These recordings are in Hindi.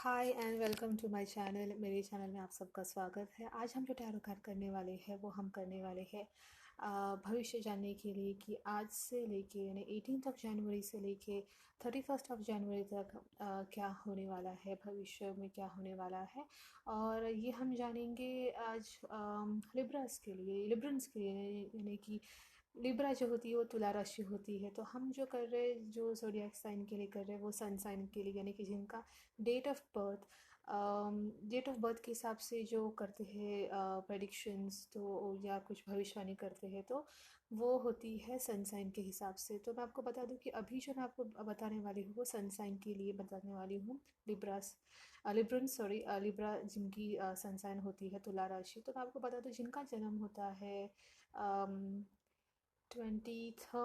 Hi and welcome to my channel. मेरे चैनल में आप सबका स्वागत है। आज हम जो टैरो कार्ड करने वाले हैं वो हम करने वाले हैं भविष्य जानने के लिए कि आज से लेके यानी 18 जनवरी से लेके 31 जनवरी तक क्या होने वाला है, भविष्य में क्या होने वाला है। और ये हम जानेंगे आज लिब्रंस के लिए यानी कि लिब्रा जो होती है वो तुला राशि होती है। तो हम जो कर रहे हैं, जो ज़ोडिएक साइन के लिए कर रहे हैं वो सन साइन के लिए, यानी कि जिनका डेट ऑफ बर्थ के हिसाब से जो करते हैं प्रेडिक्शंस तो या कुछ भविष्यवाणी करते हैं तो वो होती है सन साइन के हिसाब से। तो मैं आपको बता दूं कि अभी जो मैं आपको बताने वाली हूँ वो सन साइन के लिए बताने वाली हूँ। लिब्रा जिनकी सन साइन होती है तुला राशि। तो मैं आपको बता दूं जिनका जन्म होता है 23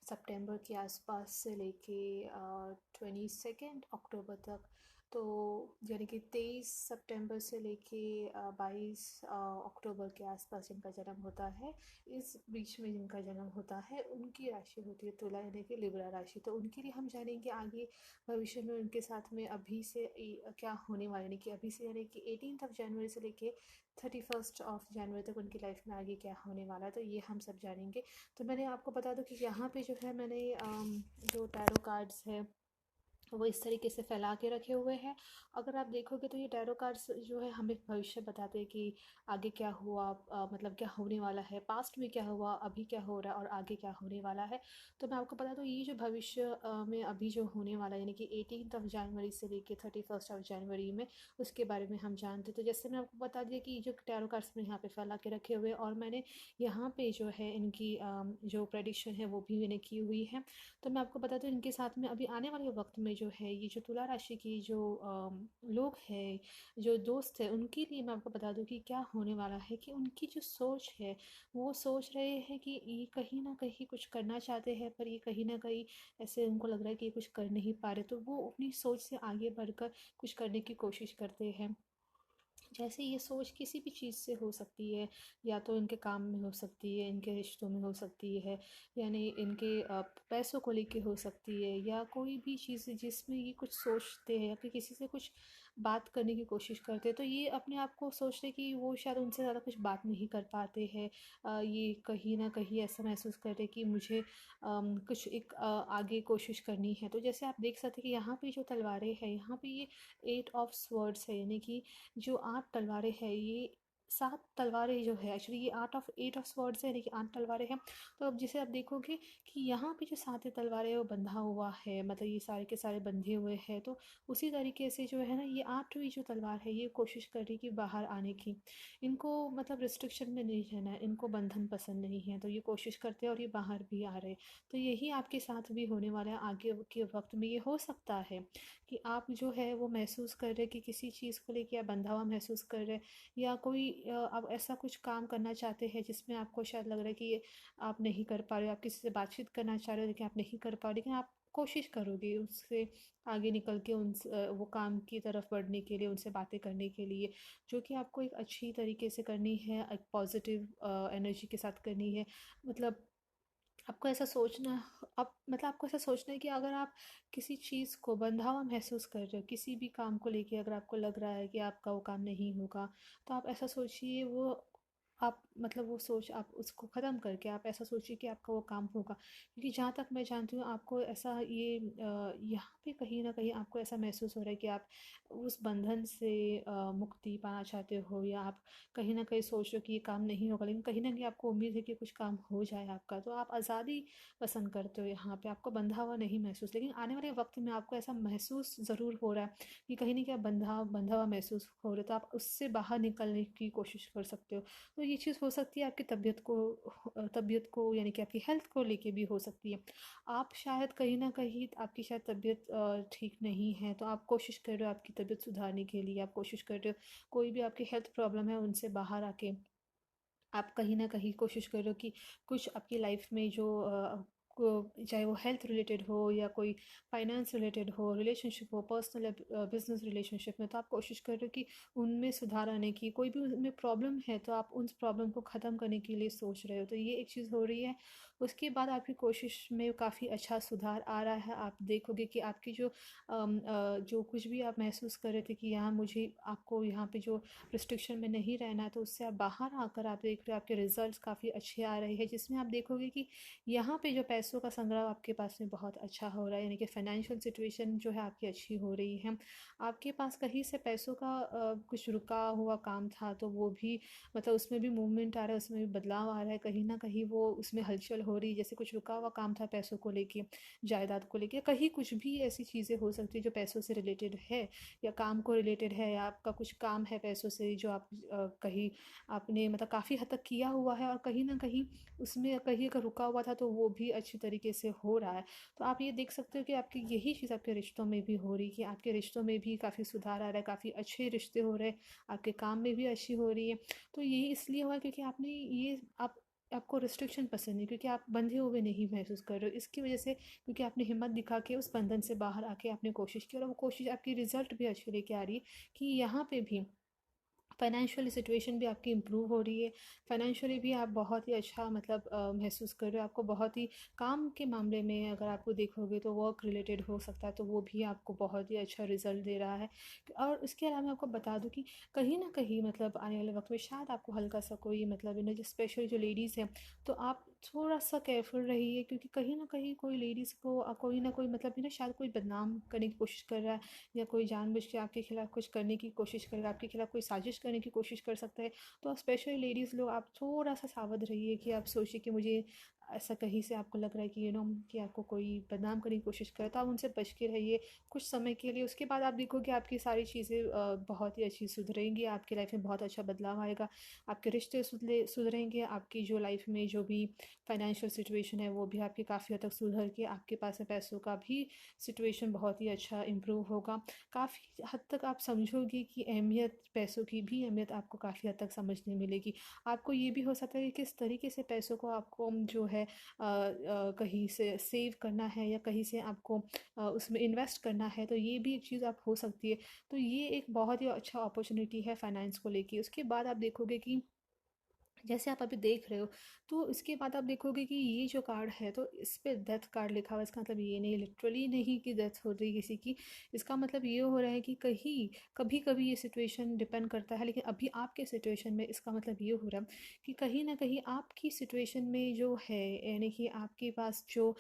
सितंबर के आसपास से लेके 22 अक्टूबर तक, तो यानी कि 23 सितंबर से लेके 22 अक्टूबर के आसपास जिनका जन्म होता है, इस बीच में जिनका जन्म होता है उनकी राशि होती है तुला यानी कि लिब्रा राशि। तो उनके लिए हम जानेंगे आगे भविष्य में उनके साथ में अभी से क्या होने वाला, यानी कि अभी से यानी कि 18 जनवरी से लेके 31 जनवरी तक उनकी लाइफ में आगे क्या होने वाला है, तो ये हम सब जानेंगे। तो मैंने आपको बता दूं कि यहाँ पे जो है मैंने जो टैरो कार्ड्स है वो इस तरीके से फैला के रखे हुए हैं। अगर आप देखोगे तो ये टैरो कार्ड्स जो है हमें भविष्य बताते हैं कि आगे क्या हुआ, मतलब क्या होने वाला है, पास्ट में क्या हुआ, अभी क्या हो रहा है और आगे क्या होने वाला है। तो मैं आपको बता दूँ ये जो भविष्य में अभी जो होने वाला है यानी कि 18 जनवरी से लेके 31 जनवरी में, उसके बारे में हम जानते। तो जैसे मैं आपको बता दिया कि जो टैरो कार्ड्स में यहाँ पे फैला के रखे हुए और मैंने यहाँ पे जो है इनकी जो प्रेडिक्शन है वो भी मैंने की हुई है। तो मैं आपको बता दूँ इनके साथ में अभी आने वाले वक्त में जो है ये जो तुला राशि की जो लोग हैं, जो दोस्त हैं, उनके लिए मैं आपको बता दूँ कि क्या होने वाला है कि उनकी जो सोच है वो सोच रहे हैं कि ये कहीं ना कहीं कुछ करना चाहते हैं, पर ये कहीं ना कहीं ऐसे उनको लग रहा है कि ये कुछ कर नहीं पा रहे, तो वो अपनी सोच से आगे बढ़कर कुछ करने की कोशिश करते हैं। जैसे ये सोच किसी भी चीज़ से हो सकती है, या तो इनके काम में हो सकती है, इनके रिश्तों में हो सकती है, यानी इनके पैसों को लेके हो सकती है, या कोई भी चीज़ जिसमें ये कुछ सोचते हैं या फिर किसी से कुछ बात करने की कोशिश करते हैं, तो ये अपने आप को सोचते हैं कि वो शायद उनसे ज़्यादा कुछ बात नहीं कर पाते हैं। ये कहीं ना कहीं ऐसा महसूस करते हैं कि मुझे कुछ एक आगे कोशिश करनी है। तो जैसे आप देख सकते हैं कि यहाँ पे जो तलवारें हैं, यहाँ पे ये 8 ऑफ स्वर्ड्स है, यानी कि जो 8 तलवारें हैं, ये 7 तलवारें जो है एक्चुअली ये 8 ऑफ स्वर्ड्स है, यानी कि 8 तलवारें हैं। तो अब जिसे आप देखोगे कि यहाँ पे जो 7 तलवारें है वो बंधा हुआ है, मतलब ये सारे के सारे बंधे हुए हैं। तो उसी तरीके से जो है ना ये 8वीं जो तलवार है ये कोशिश कर रही कि बाहर आने की, इनको मतलब रिस्ट्रिक्शन में नहीं रहना है, इनको बंधन पसंद नहीं है, तो ये कोशिश करते हैं और ये बाहर भी आ रहे हैं। तो यही आपके साथ भी होने वाला है आगे के वक्त में। ये हो सकता है कि आप जो है वो महसूस कर रहे कि किसी चीज़ को लेके आप बंधा हुआ महसूस कर रहे, या कोई आप ऐसा कुछ काम करना चाहते हैं जिसमें आपको शायद लग रहा है कि ये आप नहीं कर पा रहे हो, आप किसी से बातचीत करना चाह रहे हो लेकिन आप नहीं कर पा रहे, लेकिन आप कोशिश करोगे उससे आगे निकल के वो काम की तरफ बढ़ने के लिए, उनसे बातें करने के लिए, जो कि आपको एक अच्छी तरीके से करनी है, एक पॉजिटिव एनर्जी के साथ करनी है। मतलब आपको ऐसा सोचना, अब मतलब आपको ऐसा सोचना है कि अगर आप किसी चीज़ को बंधा हुआ महसूस कर रहे हो, किसी भी काम को लेके अगर आपको लग रहा है कि आपका वो काम नहीं होगा, तो आप ऐसा सोचिए वो आप मतलब वो सोच आप उसको ख़त्म करके आप ऐसा सोचिए कि आपका वो काम होगा। क्योंकि जहाँ तक मैं जानती हूँ आपको ऐसा ये यहाँ पे कहीं ना कहीं आपको ऐसा महसूस हो रहा है कि आप उस बंधन से मुक्ति पाना चाहते हो, या आप कहीं न कहीं सोच रहे हो कि ये काम नहीं होगा, लेकिन कहीं न कहीं आपको उम्मीद है कि कुछ काम हो जाए आपका। तो आप आज़ादी पसंद करते हो, यहाँ पे आपको बंधा हुआ नहीं महसूस, लेकिन आने वाले वक़्त में आपको ऐसा महसूस ज़रूर हो रहा है कि कहीं न कहीं आप बंधा बंधा हुआ महसूस हो रहे हो, तो आप उससे बाहर निकलने की कोशिश कर सकते हो। तो ये चीज़ हो सकती है आपकी तबीयत को यानी कि आपकी हेल्थ को लेके भी हो सकती है। आप शायद कहीं न कहीं आपकी शायद तबीयत ठीक नहीं है, तो आप कोशिश कर रहे हो आपकी तबीयत सुधारने के लिए, आप कोशिश कर रहे हो कोई भी आपकी हेल्थ प्रॉब्लम है उनसे बाहर आके आप कहीं न कहीं कोशिश कर रहे हो कि कुछ आपकी लाइफ में जो चाहे वो हेल्थ रिलेटेड हो या कोई फाइनेंस रिलेटेड हो, रिलेशनशिप हो, पर्सनल बिजनेस रिलेशनशिप में, तो आप कोशिश कर रहे हो कि उनमें सुधार आने की, कोई भी उनमें प्रॉब्लम है तो आप उन प्रॉब्लम को ख़त्म करने के लिए सोच रहे हो, तो ये एक चीज़ हो रही है। उसके बाद आपकी कोशिश में काफ़ी अच्छा सुधार आ रहा है। आप देखोगे कि आपकी जो कुछ भी आप महसूस कर रहे थे कि यहाँ मुझे आपको यहाँ पे जो रिस्ट्रिक्शन में नहीं रहना है, तो उससे आप बाहर आकर आप देख रहे हो आपके रिजल्ट्स काफ़ी अच्छे आ रहे हैं, जिसमें आप देखोगे कि यहाँ पे जो पैसों का संग्रह आपके पास में बहुत अच्छा हो रहा है, यानी कि फाइनेंशियल सिचुएशन जो है आपकी अच्छी हो रही है। आपके पास कहीं से पैसों का कुछ रुका हुआ काम था, तो वो भी मतलब उसमें भी मूवमेंट आ रहा है, उसमें भी बदलाव आ रहा है, कहीं ना कहीं वो उसमें हलचल हो रही है। जैसे कुछ रुका हुआ काम था पैसों को लेके, जायदाद को लेके, कहीं कुछ भी ऐसी चीज़ें हो सकती है जो पैसों से रिलेटेड है या काम को रिलेटेड है, या आपका कुछ काम है पैसों से जो आप कहीं आपने मतलब काफ़ी हद तक किया हुआ है, और कहीं ना कहीं उसमें कहीं अगर रुका हुआ था तो वो भी अच्छी तरीके से हो रहा है। तो आप ये देख सकते हो कि आपकी यही चीज़ आपके रिश्तों में भी हो रही है, कि आपके रिश्तों में भी काफ़ी सुधार आ रहा है, काफ़ी अच्छे रिश्ते हो रहे हैं, आपके काम में भी अच्छी हो रही है। तो ये इसलिए हुआ क्योंकि आपने ये आपको रिस्ट्रिक्शन पसंद नहीं, क्योंकि आप बंधे हुए नहीं महसूस कर रहे हो, इसकी वजह से क्योंकि आपने हिम्मत दिखा के उस बंधन से बाहर आके आपने कोशिश की, और वो कोशिश आपकी रिजल्ट भी अच्छे लेके आ रही है कि यहाँ पे भी फाइनेंशियल सिचुएशन भी आपकी इम्प्रूव हो रही है। फाइनेंशियली भी आप बहुत ही अच्छा मतलब महसूस कर रहे हो। आपको बहुत ही काम के मामले में अगर आपको देखोगे तो वर्क रिलेटेड हो सकता है, तो वो भी आपको बहुत ही अच्छा रिजल्ट दे रहा है। और इसके अलावा मैं आपको बता दूं कि कहीं ना कहीं मतलब आने वाले वक्त में शायद आपको हल्का सा कोई मतलब जो स्पेशली जो लेडीज़ हैं, तो आप थोड़ा सा केयरफुल रहिए, क्योंकि कहीं ना कहीं कोई लेडीज़ को कोई ना कोई मतलब शायद कोई बदनाम करने की कोशिश कर रहा है, या कोई जानबूझ के आपके खिलाफ कुछ करने की कोशिश करेगा, आपके खिलाफ कोई साजिश करने की कोशिश कर सकता है। तो आप स्पेशली लेडीज़ लोग आप थोड़ा सा सावध रहिए, कि आप सोचिए कि मुझे ऐसा कहीं से आपको लग रहा है कि कि आपको कोई बदनाम करने की कोशिश करे, तो आप उनसे बच के रहिए कुछ समय के लिए। उसके बाद आप देखोगे आपकी सारी चीज़ें बहुत ही अच्छी सुधरेंगी, आपकी लाइफ में बहुत अच्छा बदलाव आएगा, आपके रिश्ते सुधरेंगे, आपकी जो लाइफ में जो भी फाइनेंशियल सिचुएशन है वो भी आपकी काफ़ी हद तक सुधर के आपके पास में पैसों का भी सिचुएशन बहुत ही अच्छा इम्प्रूव होगा। काफ़ी हद तक आप समझोगे कि अहमियत, पैसों की भी अहमियत आपको काफ़ी हद तक समझने मिलेगी। आपको ये भी हो सकता है कि किस तरीके से पैसों को आपको जो है कहीं से सेव करना है, या कहीं से आपको उसमें इन्वेस्ट करना है, तो ये भी एक चीज़ आप हो सकती है। तो ये एक बहुत ही अच्छा अपॉर्चुनिटी है फाइनेंस को लेके। उसके बाद आप देखोगे कि जैसे आप अभी देख रहे हो, तो इसके बाद आप देखोगे कि ये जो कार्ड है, तो इस पे डेथ कार्ड लिखा हुआ है। इसका मतलब ये नहीं, लिटरली नहीं कि डेथ हो रही किसी की। इसका मतलब ये हो रहा है कि कहीं कभी कभी ये सिचुएशन डिपेंड करता है, लेकिन अभी आपके सिचुएशन में इसका मतलब ये हो रहा है कि कहीं ना कहीं आपकी सिचुएशन में जो है, यानी कि आपके पास जो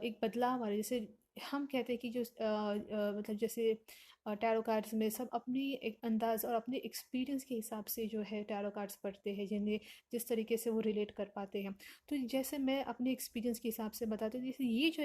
एक बदलाव आ रहा है। जैसे हम कहते हैं कि जो मतलब जैसे टैरो कार्ड्स में सब अपनी एक अंदाज़ और अपने एक्सपीरियंस के हिसाब से जो है टैरो कार्ड्स पढ़ते हैं, जिन्हें जिस तरीके से वो रिलेट कर पाते हैं। तो जैसे मैं अपने एक्सपीरियंस के हिसाब से बताती हूँ, जैसे ये जो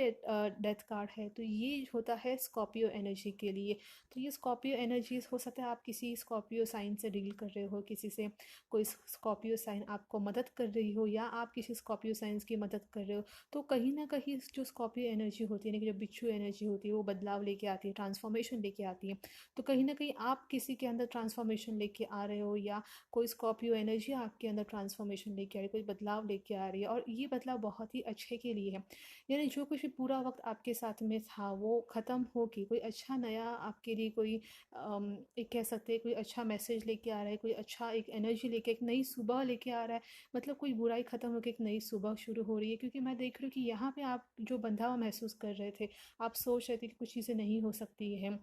डेथ कार्ड है, तो ये होता है स्कॉर्पियो एनर्जी के लिए। तो ये स्कॉर्पियो एनर्जीज हो सकता है आप किसी स्कॉर्पियो साइन से डील कर रहे हो, किसी से कोई स्कॉर्पियो साइन आपको मदद कर रही हो, या आप किसी स्कॉर्पियो साइंस की मदद कर रहे हो। तो कहीं ना कहीं जो स्कॉर्पियो एनर्जी होती है, यानी कि जो बिच्छू एनर्जी होती है, वो बदलाव लेके आती है, ट्रांसफॉर्मेशन लेके आती है। तो कहीं ना कहीं आप किसी के अंदर ट्रांसफॉर्मेशन लेके आ रहे हो, या कोई स्कॉर्पियो एनर्जी आपके अंदर ट्रांसफॉर्मेशन लेके आ रही है, कोई बदलाव लेके आ रही है, और ये बदलाव बहुत ही अच्छे के लिए है। यानी जो कुछ भी पूरा वक्त आपके साथ में था वो ख़त्म हो के कोई अच्छा नया आपके लिए कोई एक कह सकते हैं कोई अच्छा मैसेज लेके आ रहा है, कोई अच्छा एक एनर्जी लेके एक नई सुबह लेके आ रहा है। मतलब कोई बुराई ख़त्म होकर एक नई सुबह शुरू हो रही है, क्योंकि मैं देख रही हूँ कि यहाँ पे आप जो बंधा हुआ महसूस कर रहे थे, आप सोच रहे थे कि कुछ चीज़ें नहीं हो सकती है,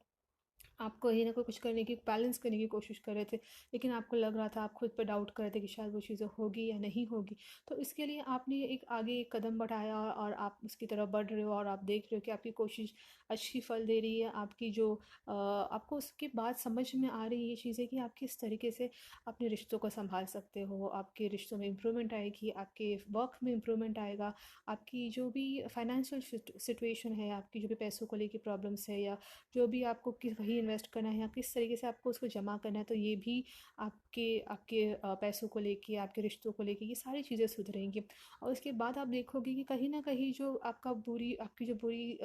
आप कहीं ना कोई कुछ करने की बैलेंस करने की कोशिश कर रहे थे, लेकिन आपको लग रहा था, आप खुद पर डाउट कर रहे थे कि शायद वो चीज़ें होगी या नहीं होगी। तो इसके लिए आपने एक आगे एक कदम बढ़ाया, और आप उसकी तरफ बढ़ रहे हो, और आप देख रहे हो कि आपकी कोशिश अच्छी फल दे रही है। आपकी जो आपको उसके बाद समझ में आ रही है ये चीज़ें कि आप किस तरीके से अपने रिश्तों को संभाल सकते हो। आपके रिश्तों में इम्प्रूवमेंट आएगी, आपके वर्क में इम्प्रूवमेंट आएगा, आपकी जो भी फाइनेंशियल सिचुएशन है, आपकी जो भी पैसों को लेकर प्रॉब्लम्स है, या जो भी आपको कहीं इन्वेस्ट करना है, या किस तरीके से आपको उसको जमा करना है, तो ये भी आपके आपके पैसों को लेके, आपके रिश्तों को लेके, ये सारी चीज़ें सुधरेंगी। और उसके बाद आप देखोगे कि कहीं ना कहीं जो आपकी जो बुरी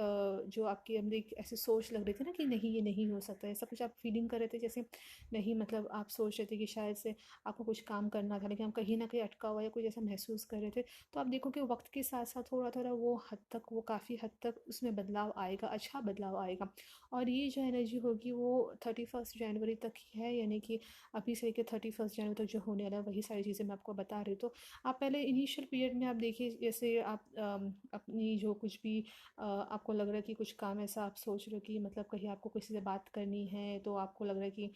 जो आपके अंदर एक ऐसी सोच लग रही थी ना कि नहीं ये नहीं हो सकता, ऐसा कुछ आप फीलिंग कर रहे थे, जैसे नहीं मतलब आप सोच रहे थे कि शायद से आपको कुछ काम करना था, लेकिन आप कहीं ना कहीं अटका हुआ या कुछ ऐसा महसूस कर रहे थे। तो आप देखोगे वक्त के साथ साथ थोड़ा थोड़ा वो काफ़ी हद तक उसमें बदलाव आएगा, अच्छा बदलाव आएगा। और ये जो एनर्जी होगी कि वो 31 जनवरी तक ही है, यानी कि अभी से लेकर 31 जनवरी तक जो होने वाला है वही सारी चीज़ें मैं आपको बता रही हूँ। तो आप पहले इनिशियल पीरियड में आप देखिए, जैसे आप अपनी जो कुछ भी आपको लग रहा है कि कुछ काम ऐसा आप सोच रहे हो कि मतलब कहीं आपको किसी से बात करनी है, तो आपको लग रहा है कि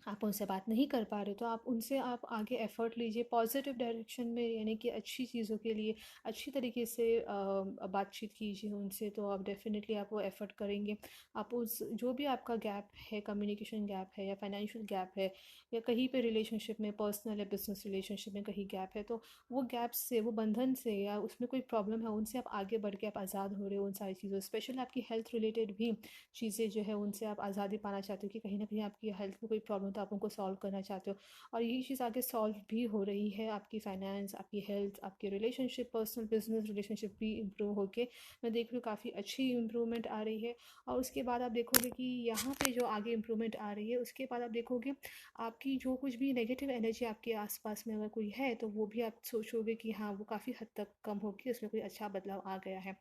आप उनसे बात नहीं कर पा रहे, तो आप उनसे आप आगे एफ़र्ट लीजिए पॉजिटिव डायरेक्शन में, यानी कि अच्छी चीज़ों के लिए अच्छी तरीके से बातचीत कीजिए उनसे। तो आप डेफ़िनेटली आप वो एफ़र्ट करेंगे। आप उस जो भी आपका गैप है, कम्युनिकेशन गैप है या फाइनेंशियल गैप है या कहीं पे रिलेशनशिप में, पर्सनल या बिज़नेस रिलेशनशिप में कहीं गैप है, तो वो गैप से, वो बंधन से या उसमें कोई प्रॉब्लम है, उनसे आप आगे बढ़ के आप आज़ाद हो रहे हो उन सारी चीज़ों, स्पेशली आपकी हेल्थ रिलेटेड भी चीज़ें जो है उनसे आप आज़ादी पाना चाहते हो कि कहीं न कहीं आपकी हेल्थ में कोई प्रॉब्लम तो आप उनको सॉल्व करना चाहते हो, और यही चीज़ आगे सॉल्व भी हो रही है। आपकी फाइनेंस, आपकी हेल्थ, आपके रिलेशनशिप, पर्सनल बिज़नेस रिलेशनशिप भी इम्प्रूव होके मैं देख रही हूँ काफ़ी अच्छी इम्प्रूवमेंट आ रही है। और उसके बाद आप देखोगे कि यहाँ पे जो आगे इम्प्रूवमेंट आ रही है, उसके बाद आप देखोगे आपकी जो कुछ भी नेगेटिव एनर्जी आपके आस-पास में अगर कोई है, तो वो भी आप सोचोगे कि हाँ, वो काफ़ी हद तक कम होगी, उसमें कोई अच्छा बदलाव आ गया है।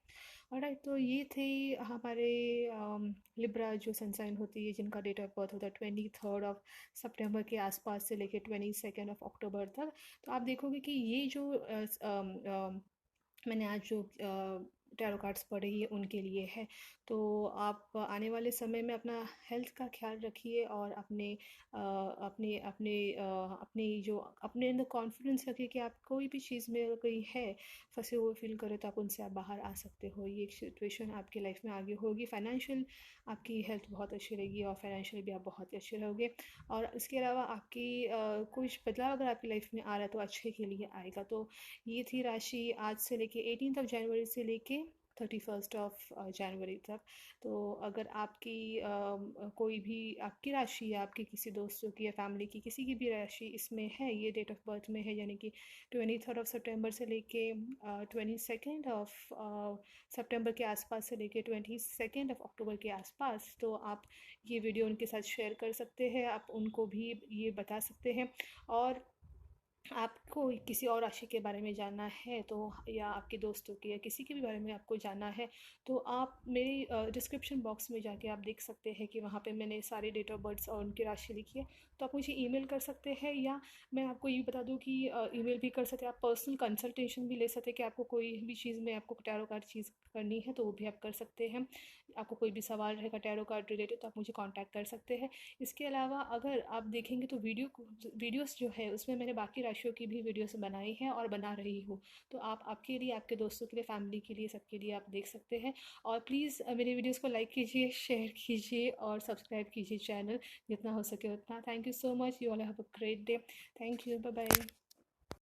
ऑलराइट, तो ये थे हमारे लिब्रा जो सनसाइन होती है, जिनका डेट ऑफ बर्थ होता है 23 ऑफ सितंबर के आसपास से लेके 22 ऑफ अक्टूबर तक। तो आप देखोगे कि ये जो मैंने आज जो टैरो कार्ड्स पढ़े ये उनके लिए है। तो आप आने वाले समय में अपना हेल्थ का ख्याल रखिए और अपने जो अपने अंदर कॉन्फिडेंस रखिए कि आप कोई भी चीज़ में अगर कोई है फंसे हुए फील करे, तो आप उनसे आप बाहर आ सकते हो। ये एक सिचुएशन आपकी लाइफ में आगे होगी। फाइनेंशियल आपकी हेल्थ बहुत अच्छी रहेगी और फाइनेंशियल भी आप बहुत ही अच्छे रहोगे। और इसके अलावा आपकी कुछ बदलाव अगर आपकी लाइफ में आ रहा है तो अच्छे के लिए आएगा। तो ये थी राशि आज से लेके 18 ऑफ जनवरी से लेके 31 ऑफ जनवरी तक। तो अगर आपकी कोई भी आपकी राशि या आपके किसी दोस्तों की या फैमिली की किसी की भी राशि इसमें है, ये डेट ऑफ बर्थ में है, यानी कि 23 ऑफ सितंबर से लेके 22 ऑफ सितंबर के आसपास से लेके 22 ऑफ अक्टूबर के आसपास, तो आप ये वीडियो उनके साथ शेयर कर सकते हैं, आप उनको भी ये बता सकते हैं। और आपको किसी और राशि के बारे में जानना है, तो या आपके दोस्तों के या किसी के भी बारे में आपको जानना है, तो आप मेरी डिस्क्रिप्शन बॉक्स में जाके आप देख सकते हैं कि वहाँ पे मैंने सारे डेट ऑफ बर्थ्स और उनकी राशि लिखी है। तो आप मुझे ईमेल कर सकते हैं, या मैं आपको ये बता दूँ कि ईमेल भी कर सकते हैं, आप पर्सनल कंसल्टेशन भी ले सकते हैं कि आपको कोई भी चीज़ में आपको टैरो कार्ड चीज़ करनी है तो वो भी आप कर सकते हैं। आपको कोई भी सवाल रहेगा टैरो कार्ड रिलेटेड तो आप मुझे कॉन्टैक्ट कर सकते हैं। इसके अलावा अगर आप देखेंगे तो वीडियोस जो है उसमें मैंने बाकी राशियों की भी वीडियोस बनाई हैं और बना रही हूँ। तो आप आपके लिए, आपके दोस्तों के लिए, फैमिली के लिए, सबके लिए आप देख सकते हैं। और प्लीज़ मेरे वीडियोस को लाइक कीजिए, शेयर कीजिए और सब्सक्राइब कीजिए चैनल, जितना हो सके उतना। Thank you so much. You all have a great day. Thank you. Bye bye.